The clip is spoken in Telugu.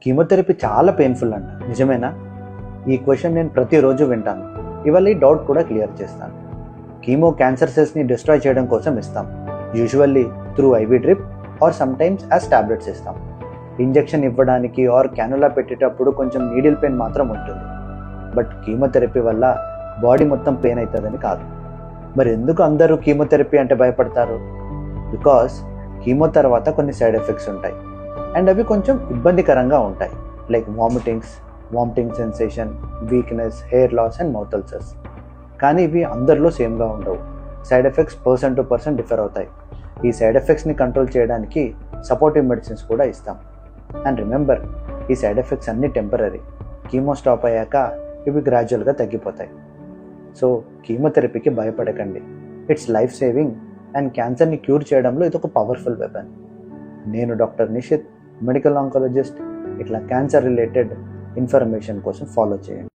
కీమోథెరపీ చాలా పెయిన్ఫుల్ అంట, నిజమేనా? ఈ క్వశ్చన్ నేను ప్రతిరోజు వింటాను. ఇవాళ ఈ డౌట్ కూడా క్లియర్ చేస్తాను. కీమో క్యాన్సర్ సెల్స్ని డిస్ట్రాయ్ చేయడం కోసం ఇస్తాం, usually through ivy drip or sometimes as tablets ఇస్తాం. ఇంజెక్షన్ ఇవ్వడానికి ఆర్ క్యానులా పెట్టేటప్పుడు కొంచెం నీడిల్ పెయిన్ మాత్రం ఉంటుంది. బట్ కీమోథెరపీ వల్ల బాడీ మొత్తం పెయిన్ అవుతుందని కాదు. మరి ఎందుకు అందరూ కీమోథెరపీ అంటే భయపడతారు? బికాస్ కీమో తర్వాత కొన్ని సైడ్ ఎఫెక్ట్స్ ఉంటాయి అండ్ అవి కొంచెం ఇబ్బందికరంగా ఉంటాయి. Like vomiting sensation, weakness, hair loss and mouth ulcers. కానీ ఇవి అందరిలో సేమ్గా ఉండవు. Side effects person to person differ అవుతాయి. ఈ సైడ్ ఎఫెక్ట్స్ని కంట్రోల్ చేయడానికి సపోర్టివ్ మెడిసిన్స్ కూడా ఇస్తాం. అండ్ రిమెంబర్, ఈ సైడ్ ఎఫెక్ట్స్ అన్నీ టెంపరీ. కీమో స్టాప్ అయ్యాక ఇవి గ్రాడ్యువల్గా తగ్గిపోతాయి. సో కీమోథెరపీకి భయపడకండి. ఇట్స్ లైఫ్ సేవింగ్ అండ్ క్యాన్సర్ని క్యూర్ చేయడంలో ఇది ఒక పవర్ఫుల్ వెపన్. నేను డాక్టర్ నిషిత్, మెడికల్ ఆంకాలజిస్ట్. ఇట్లా క్యాన్సర్ రిలేటెడ్ ఇన్ఫర్మేషన్ కోసం ఫాలో చేయండి.